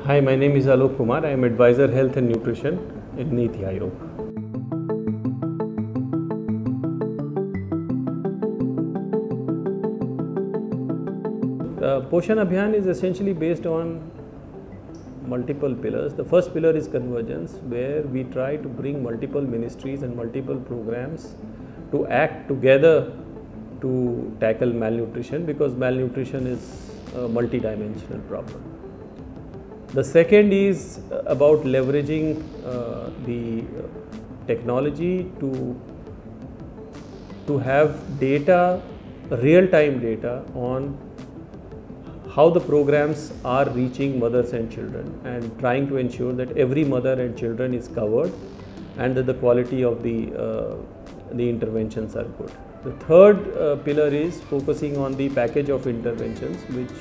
Hi, my name is Alok Kumar. I am Advisor Health and Nutrition in Niti Aayog. Poshan Abhiyan is essentially based on multiple pillars. The first pillar is convergence, where we try to bring multiple ministries and multiple programs to act together to tackle malnutrition, because malnutrition is a multi-dimensional problem. The second is about leveraging the technology to have data, real-time data on how the programs are reaching mothers and children, and trying to ensure that every mother and children is covered and that the quality of the interventions are good. The third pillar is focusing on the package of interventions which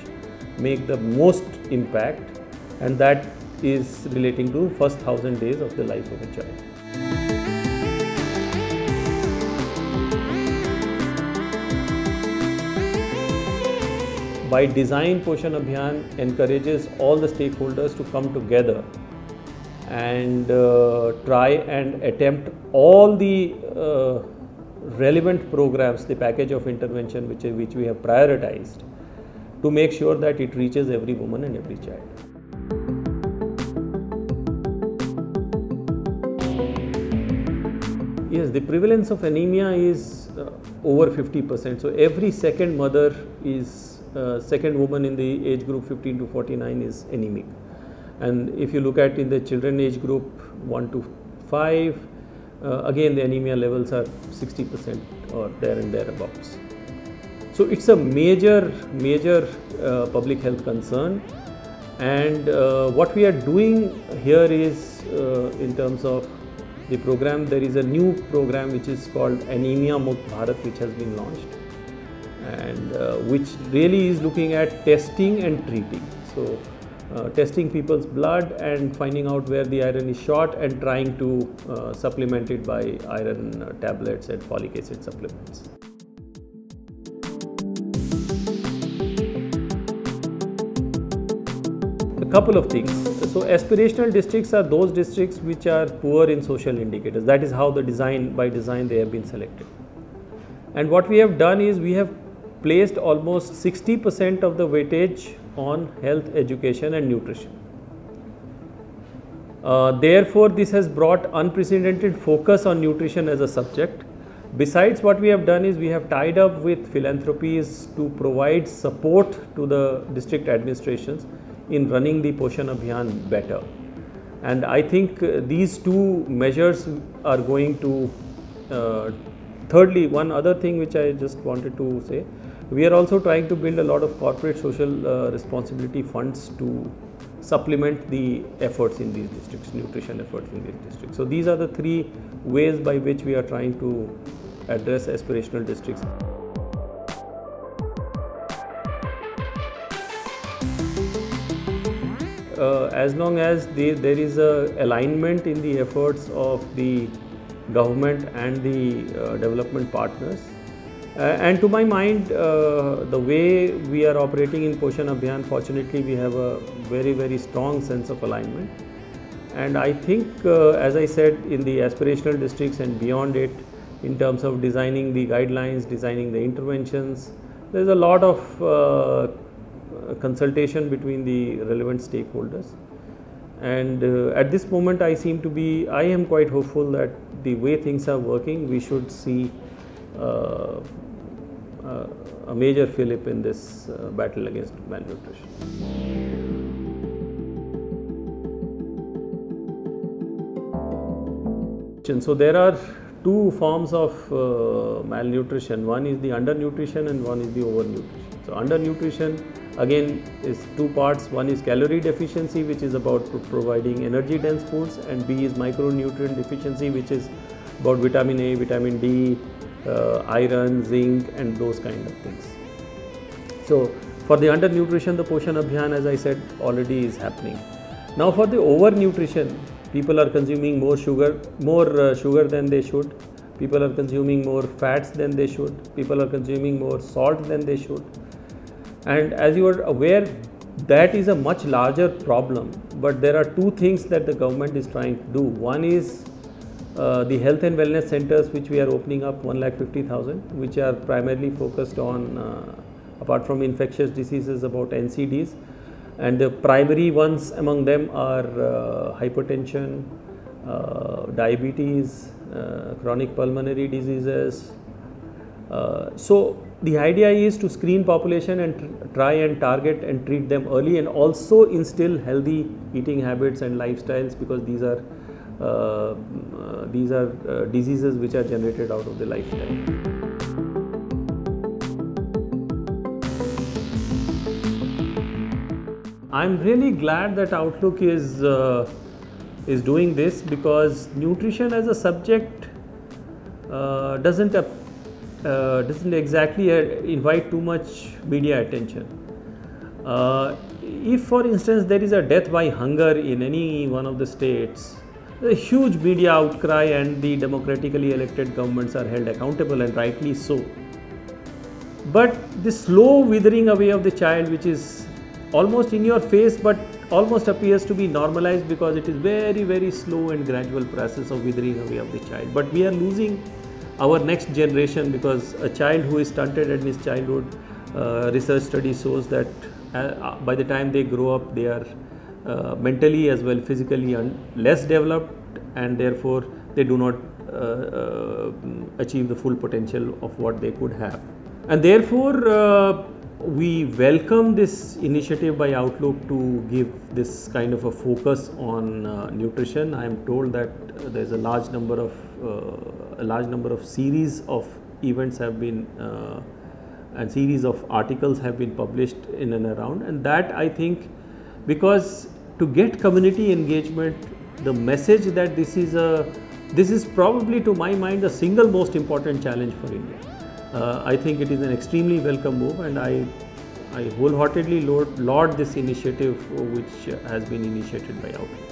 make the most impact, and that is relating to first 1000 days of the life of a child. By design, Poshan Abhiyan encourages all the stakeholders to come together and try and attempt all the relevant programs, the package of intervention which we have prioritized, to make sure that it reaches every woman and every child. Yes, the prevalence of anemia is over 50%. So every second mother is, second woman in the age group 15 to 49 is anemic. And if you look at in the children age group 1 to 5, again the anemia levels are 60% or there and thereabouts. So it's a major public health concern. And what we are doing here is, in terms of the program, there is a new program which is called Anemia Mukt Bharat, which has been launched, and which really is looking at testing and treating. So testing people's blood and finding out where the iron is short, and trying to supplement it by iron tablets and folic acid supplements. A couple of things. So aspirational districts are those districts which are poor in social indicators. That is how by design they have been selected. And what we have done is we have placed almost 60% of the weightage on health, education and nutrition. Therefore, this has brought unprecedented focus on nutrition as a subject. Besides, what we have done is we have tied up with philanthropies to provide support to the district administrations in running the Poshan Abhiyan better. And I think these two measures are going to, thirdly, one other thing which I just wanted to say, we are also trying to build a lot of corporate social responsibility funds to supplement the efforts in these districts, nutrition efforts in these districts. So these are the three ways by which we are trying to address aspirational districts. As long as there is a alignment in the efforts of the government and the development partners, and to my mind, the way we are operating in Poshan Abhiyan, fortunately we have a very strong sense of alignment. And I think, as I said, in the aspirational districts and beyond it, in terms of designing the guidelines, designing the interventions, there is a lot of consultation between the relevant stakeholders. And at this moment, I am quite hopeful that the way things are working, we should see a major fillip in this battle against malnutrition. So there are two forms of malnutrition. One is the undernutrition and one is the overnutrition. So undernutrition again is two parts. One is calorie deficiency, which is about providing energy dense foods, and B is micronutrient deficiency, which is about vitamin A, vitamin D, iron, zinc and those kind of things. So for the undernutrition, the Poshan Abhiyan, as I said, already is happening. Now for the overnutrition, people are consuming more sugar than they should. People are consuming more fats than they should. People are consuming more salt than they should. And as you are aware, that is a much larger problem, but there are two things that the government is trying to do. One is the health and wellness centers, which we are opening up, 150,000, which are primarily focused on, apart from infectious diseases, about NCDs, and the primary ones among them are hypertension, diabetes, chronic pulmonary diseases. So the idea is to screen population and try and target and treat them early, and also instill healthy eating habits and lifestyles, because these are diseases which are generated out of the lifestyle. I'm really glad that Outlook is doing this, because nutrition as a subject doesn't exactly invite too much media attention. If, for instance, there is a death by hunger in any one of the states, a huge media outcry, and the democratically elected governments are held accountable, and rightly so. But the slow withering away of the child, which is almost in your face but almost appears to be normalized, because it is very, very slow and gradual process of withering away of the child. But we are losing our next generation, because a child who is stunted in his childhood, research study shows that by the time they grow up, they are mentally as well physically less developed, and therefore they do not achieve the full potential of what they could have. And therefore we welcome this initiative by Outlook to give this kind of a focus on nutrition. I am told that there is a large number of series of events have been and series of articles have been published in and around, and that, I think, because to get community engagement, the message that this is probably, to my mind, the single most important challenge for India. I think it is an extremely welcome move, and I wholeheartedly laud this initiative which has been initiated by Outlook.